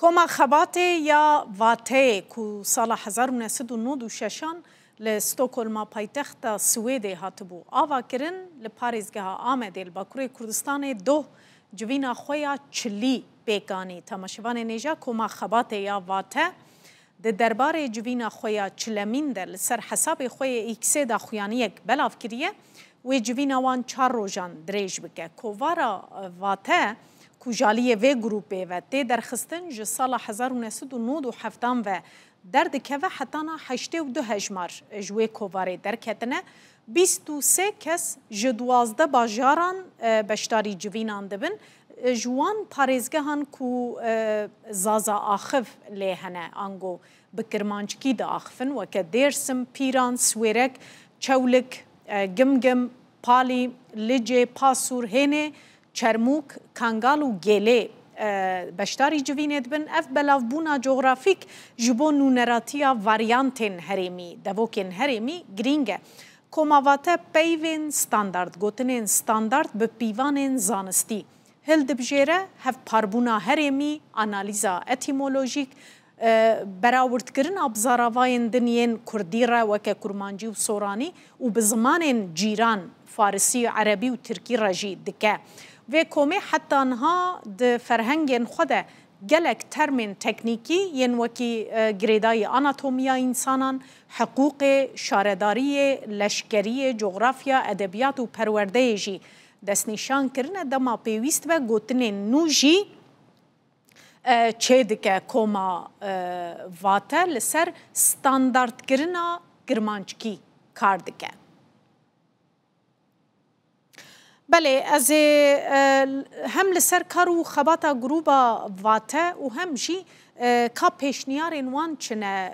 کۆما خەباتێ یا ڤاتەیە و ساڵە 1996 li Stockholma paytexta Swêdê hatibû avakirin li parêzgeha Amedê li Bakurê Kurdistanê doh civîna xwe ya çilî pêkanî. Temaşevanê nêja koma xebatê ya vate di derbarê civîna xwe ya çilemîn de li ser hesabê xwe yê îksê da xuyaniyek belav kiriye wê civîna wan 4 rojan dirêj bike. Kovara vate ku jaliyê vê grupê ve tê derxistin ji sala 1997 ve derdikeve hetana 82 hejmar ji wê kovarê derketine 23 kes ji 12 bajaran beşdarî civînan dibin ji wan parêzgehan ku zaza axiv lê hene ango bi kirmanckî de axivin weke Dêrsim, Pîran, Swêrek, Çewlik, Gimgim, Palî, Licê, Pasûr, Hênê, Çermûk, Kangal û Gêlê beşdarî civînê dibin. Ev belavbûna coğrafîk ji bo nûneratiya varyantên herêmî, devokên herêmî girîng e. Komavate peyvên standard, gotinên standard bi pîvanên zanistî. Hil dibijêre hevparbûna herêmî, analîza etîmolojîk, berawirtkirina bizaravayên diniyên Kurdî re weke Kurmancî û Soranî û bi zimanên cîran Farisî, Erebî û Tirkî re jî dike. Vê komê heta niha di ferhengên xwe de gelek termên teknîkî yên wekî girêdayî anatomiya însanan, hiqûqê, şaredariyê, leşkeriyê, coğrafya, edebiyat û perwerdeyê jî destnîşan kirine dema pêwîst ve gotinên nû jî çê dike koma vate li ser standardkirina girmanckî kar dike. Belê ez ê hem li ser kar û xebata grûpa vate û hem jî ka pêşniyarên wan çine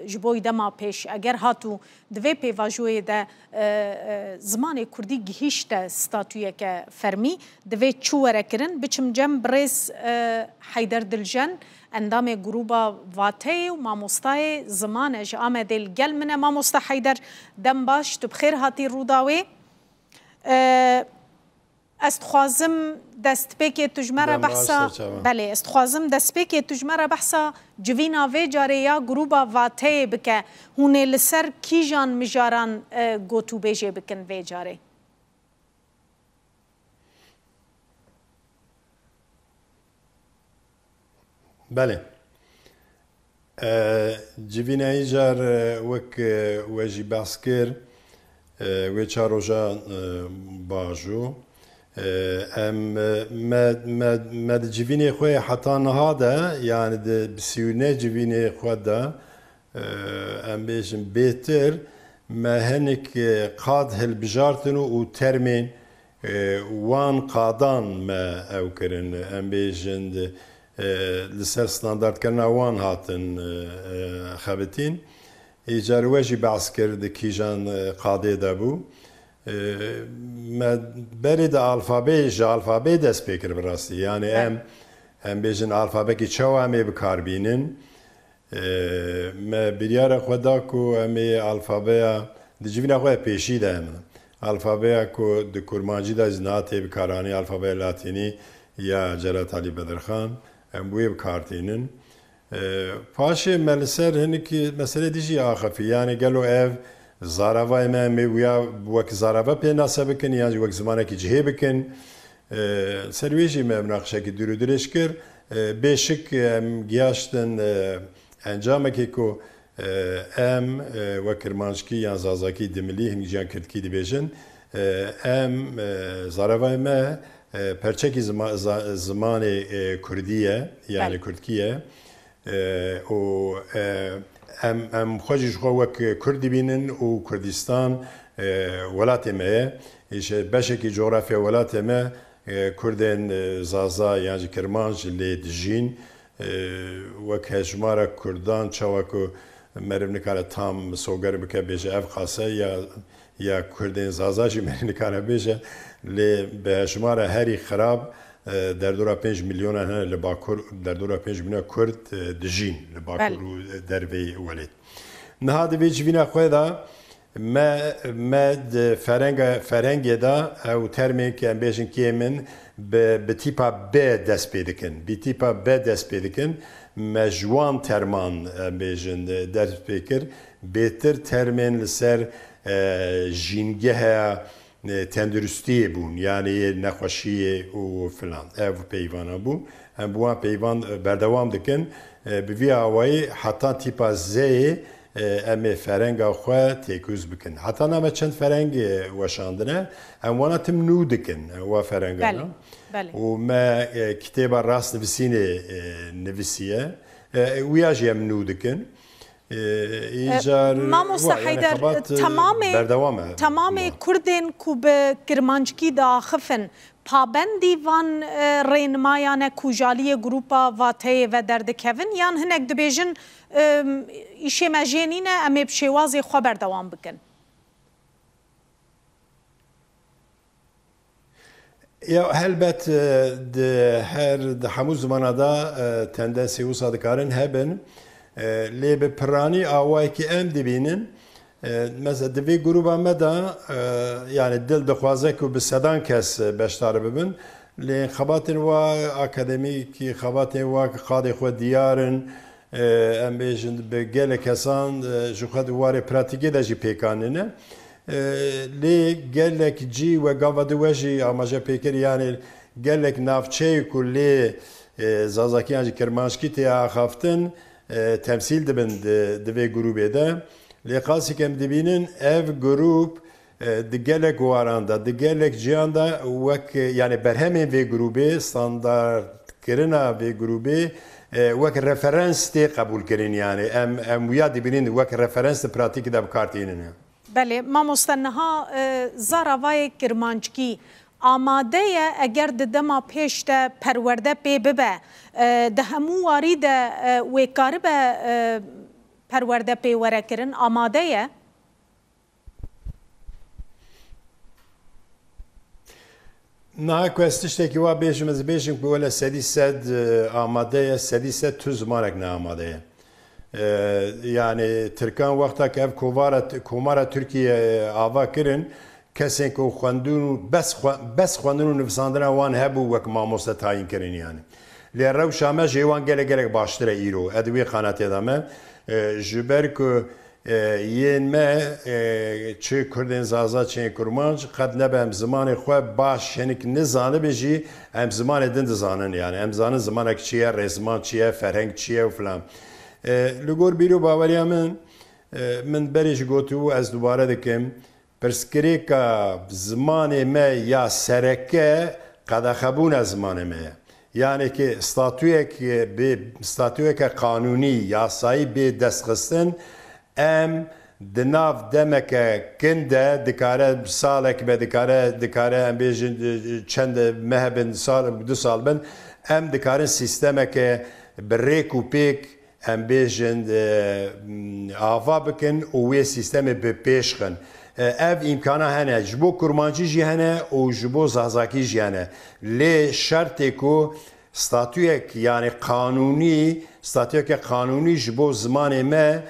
ji bo dema pêş eger hatû di vê pêvajoyê de zimanê Kurdî gihîşte statûyeke fermî divê çû were kirin biçim cem birêz Heyder Diljen endamê grûpa vateyê û mamostayê zimanê ji Amedê li gel min e. Mamosta Heyder dem baş tu bi xêr hatî rûdawê. Ez dixwazim destpêkê tujmera behsa belê ez dixwazim destpêkê tujmera behsa civîna vê carê ya grûpa vateyê bike hûn ê li ser kîjan mijaran gotûbêjê bikin vê carê? Belê civînayî car wek we jî behs kir wê çar rojan bajû em me di civînê xwe heta niha de yani di bisîûnê civînê xwe de em bêjin bêtir me hinek qad hilbijartin û termên wan qadan me ew kirin em bêjin li ser standardkirina wan hatin xebitîn îcar we jî behs kir di kîjan qadê de bû. Me berê de alfabê ji alfabê dest pê kir bi rastî yani em bêjin alfabekî çawa em ê bikarbînin me biryara xwe da ku em ê alfabeya di civîna xwe pêşî de hemin alfabeya ku di Kurmancî de natê bikaranî alfabeya latînî ya Celat Alî Bedirxan em wê bikartînin. Paşê me li ser hinekî meselê dijî axafî yani gelo ev zaravayê me em ê wiya wek zarava pê nase bikin yan wek zimanekî cihê bikin ser wê jî me münaqişekî dûr û dirêj kir bêşik em giyaştin encamekê ku em wek kirmanckî yan zazakî dimilî hingiyan Kurdkî dibêjin em zaravayê me perçekî zimanê Kurdî ye yani Kurdkî ye û em xwe jî ji xwe wek Kurd dibînin û Kurdistan welatê me ye beşekî coğrafya welatê me Kurdên zaza yan ji Kirmanc lê dijîn wek hejmara Kurdan çawa ku meriv nikare tam soger bike bêje ev xase ya Kurdên zaza jî meriv nikare bêje lê bi hejmara herî xirab derdora 5 milyonan hene li Bakur derdora 5 milyona Kurd dijîn li Bakur û dervê welêt. Niha di vê civîna xwe de ما فرنگ دا او ترمی که بیشن که من به تیپا ب دست پیدا کن به تیپا ب دست پیدا کن ما جوان ترمان بیشن دست پیکر بهتر ترمین لسر جینگه تندرستی بون یعنی نخوشی و فلان او پیوانه بون هم بوان پیوان بردوام دکن به وی آوایی حتی تیپا زی ام فرنگ آخوا تیکوز بکن حتی نام چند فرنگ وشاندنه ام وانا تم نو دکن و فرنگ بله و ما کتاب راست نویسینه نویسیه ویاجی ام نو دکن ما مستحيدر تمام كردين كوب كرمانجكي دا خفن پابندی وان رینمایان کوجالی گروپا واته و درد کevin یان هنک دبیجن ایشه مجینینه امی بشوازی خبر دوام بکن یا هلبت هر همو زمانه دا تندنسی و صادقارن هبن لی به پرانی آوایی که ام دبینن مثلا دوی گروه مدا یعنی دل دخوازه که به صدان کس بشتار ببن لی خباتن و اکادمیکی خباتن و خاده خود دیارن ام بیشن به گل کسان جو خود واره پراتیکی دا جی پیکاننه لی گلک جی و گاوده وجی آماجه پیکر یعنی گلک نافچه کلی زازاکیان جی کرمانشکی تیا خافتن تمثیل دبن دوی گروه ده لقاسی کم دبینن اف گروپ دگلک واراندا دگلک جیاندا وک یعنی برهمین وی گروبه استاندارد کرنا وی گروبه وک رفرنس تی قبول کرین یعنی ام ویا دبینن وک رفرنس پراتیک دا بکارتینن بله ما مستنها زاراوای کرمانچکی آماده اگر دما پیش ده پرورده پی ببه ده همو واری ده وکار به پرورده پیوره کرن آماده یه؟ نه کوستش که وا بیشم از بیشم که ولی سدی سد آماده یه سدی سد تو زمانک نه آماده یه یعنی ترکان وقتا که اف کومارا ترکیه آوا کرن کسی که خواندون بس خواندون و نفساندن وان هبو وک ماموسته تعیین کرن یعنی لی رو شامه جوان گله باشتره ایرو ادوی خاناتی دامه جبر که یین ما چه کردن زازا چه کرمانج قد نبهم زمان خواه باش هنک نزانه بجی هم زمان دند زانن یعنی هم زانن زمانک چیه رزمان چیه فرهنگ چیه و فلان لگور بیرو باوریا من بریش گوتو از دوباره دکم پرسکری که زمان ما یا سرکه قد خبون از زمان ما یعنی که ستاتویه که قانونی یاسایی به دستخستن ام دناف دمک کنده دکاره سالک به دکاره ام بیشن چند مهبن سال 2 سال بن ام دکاره سیستمه که بریک و پیک ام بیشن آوا بکن و وی سیستم به پیش خن ev imkana hene ji bo kurmancî jî hene û ji bo zazakî jî hene lê şertê ku statûyek yani kanûnî statûyeke kanûnî ji bo zimanê me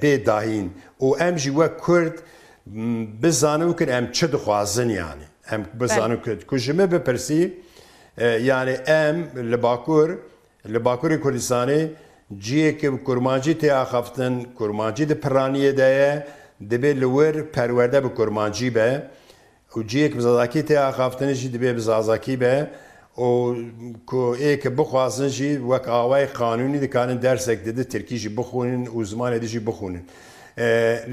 bê dahîn û em jî wek Kurd bizanin kin em çi dixwazin yani em bizanin ku ji me bipirsî yani em li Bakurê Kurdistanê ciyekê kurmancî tê axaftin kurmancî di piraniyê de ye dibe li wir perwerde bi kurmancî be û ciyek bi zazakî tê axaftinê jî dibe bi zazakî be û ku êke bixwazin jî wek awayê qanûnî dikarin dersek didi Tirkî jî bixwînin û zimanê de jî bixwînin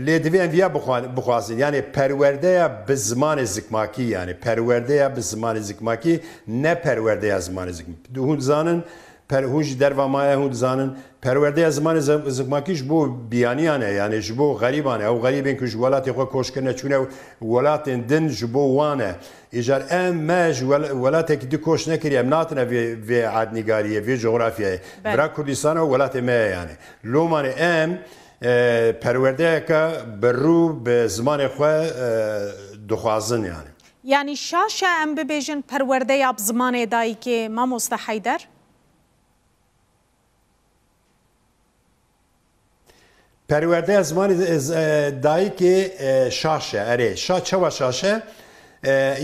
lê divê em viya bixwazin yani perwerdeya bi zimanê zikmakî yani perwerdeya bi zimanê zikmakî ne perwerdeya zimanê zikmakî hûn dizanin hûn jî derva maye hûn dizanin perwerdeya zimanê zikmakî ji bo biyaniyan e yani ji bo xerîban e ew xerîbên ku ji welatê xwe koşkirine çûne welatên din ji bo wan e îjar em me ji welatekî di koş nekiriye em natine vê adnîgariyê vê coğrafyayê bira Kurdistana û welatê me ye yani lomanê em perwerdeyeka bi rû bi zimanê xwe dixwazin yani yani şaşe em bibêjin perwerdeya bi zimanê dayîkê Mamoste Heyder پرورده زمانی دایی که شاشه اره چوا شاشه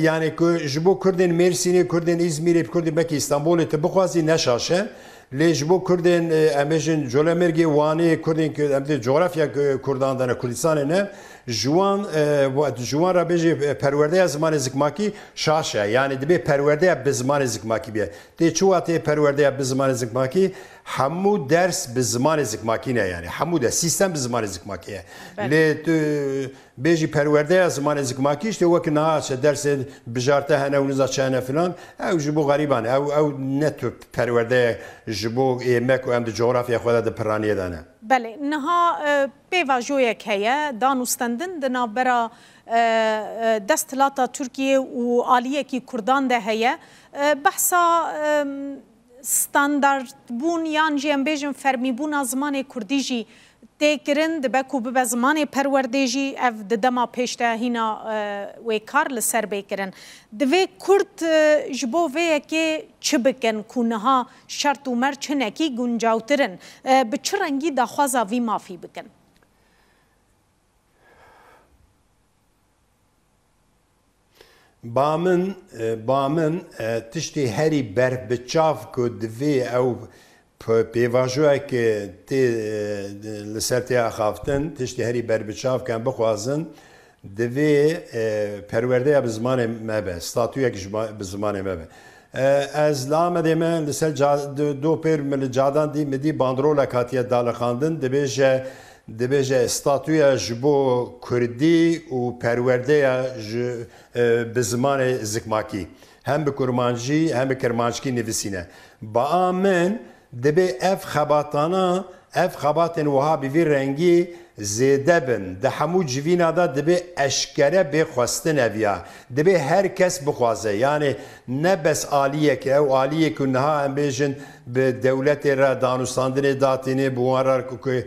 یعنی که جبو کردن مرسینی کردن ازمیری کردن بکی استانبول ته بخوازی نشاشه لجبو کردن امیجن جولمرگی وانی کردن که امده جغرافیا کردان دانه کردستان نه جوان را بیجی پرورده زمان زکماکی شاشه یعنی دبی پرورده به زمان زکماکی بیه تی چواتی پرورده به زمان زکماکی همو درس به زمان زکماکی نه یعنی همو درس سیستم به زمان زکماکیه لی بیجی پرورده زمان زکماکیش تی وقت نه درس بجارته هنه و نزاچه فلان او جبو غریبانه او نتو پرورده جبو ایمک و امد جغرافیا خود ده پرانیه دانه بله نها پیواجویک هیه دانوستندن دنابرا دستلاتا ترکیه و آلیه کی کردان ده هیه بحثا ستاندارد بون یان جیم بیجن فرمی بون زمان کردی جی تکرن دبکو به زمان پروردهجی اف دما پیشته هینا و کار لسر بکرن دوی کرد جبو وی که چه بکن کنها شرط و مر چه نکی گنجاوترن به چه رنگی دخوازا وی مافی بکن بامن تشتی هری بر بچاف که دوی او پیواجوه که تی لسرتی آخافتن تشتی هری بر بچاف کن بخوازن دوی پرورده به زمان مبه ستاتویه که به زمان مبه از لامه دیمه لسر دو پیر مل جادان دی مدی باندرولا کاتیه داله خاندن دبیجه ستاتویه جبو کردی و پرورده به زمان زکماکی هم به کرمانجی هم به کرمانجکی نویسینه با آمن دبی اف خباتن وها بیوی رنگی زیده بن ده همو جوینا دا دبی اشکره بخواستن اویا دبی هر کس بخوازه یعنی نه بس آلیه که او آلیه که نها هم بیجن به دولت را دانوستاندن داتینه بوان را که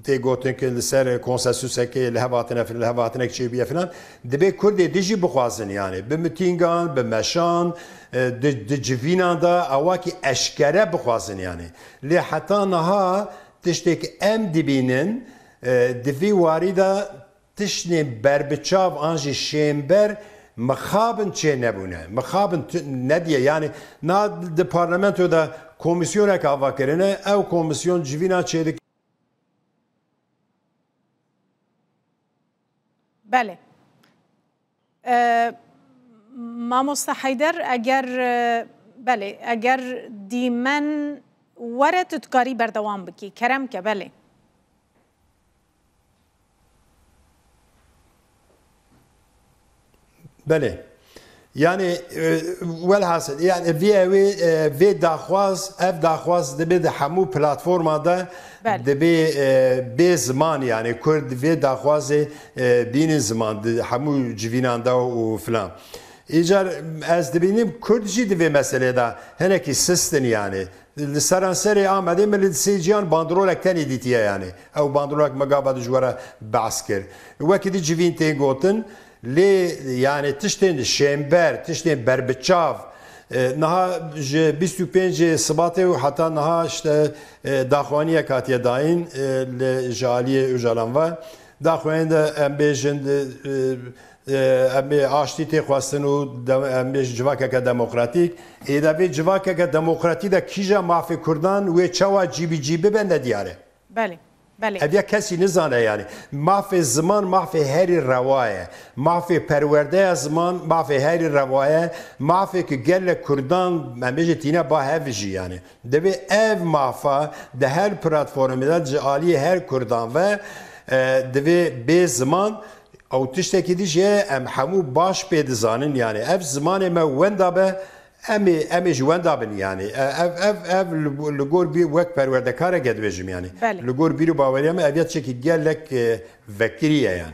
تی گوتن که لسر کنسسوسه که لحواتنه که چی بیه فلان دبی کرده دیجی بخوازن یعنی به متینگان به مشان د جوینا دا اواکی اشکره بخوازن یعنی لی حتی نها تشتێک ئەم دبینن دوی واریدا تشتێ بربچاو ئاژی شێمبەر مخابن چێ نەبوونە مخابن نەدیە یعنی نا د پارلەمنتۆ دا کۆمیسیۆنێک ئاواکردنە ئەو کۆمیسیۆن جوینا چێ دک بله مامۆستا حەیدەر ئەگەر بله ئەگەر دیمەن وره تتکاری بردوام بکی کرم که بله بله یعنی والحاصل یعنی وی داخواز دبی ده همو پلاتفورما ده دبی به زمان یعنی کرد وی داخواز بین زمان ده همو جوینان ده و فلان ایجار از دبینیم کرد جی دوی مسئله ده هنکی سستن یعنی سرانسری آمده من سیجیان باندرولک تنی دیتیه یعنی او باندرولک مقابل جواره بحث کرد وکی دی جوین تی گوتن لی یعنی تشتین شمبر تشتین بربچاو نها 25 سباته و حتی نها داخوانی کاتیه داین لجالی اجالان و داخوانی ده ام بیجند امی آشتی تی خواستن و امی جواکه که دموکراتیک ایده بی جواکه که دموکراتی ده کیجا معافی کردن و چوا جیبی بنده دیاره بله بله اویا کسی نزانه یعنی معافی زمان معافی هری روایه معافی پرورده زمان معافی هری روایه معافی که گل کردان ممیجه تینه با هفجی یعنی دوی اف معافا ده هر پلتفرمی ده جالی هر کردان و دوی به زمان او تشتکی دیجه ام همو باش پیدزانن یعنی اف زمان ما وندا به امی جواندا بن یعنی اف لگور بی وقت پروردکاره گدویجم یعنی لگور بیرو باوریم اویت چکی گلک وکریه یعنی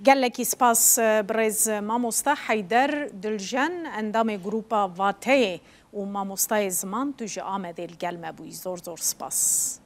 گلکی سپاس برز مامۆستا حەیدەر دلژەن ئەندامێ گروپا واتەیە و مامۆستای زمان توژە ئامادەی گەلمە بووی زۆر سپاس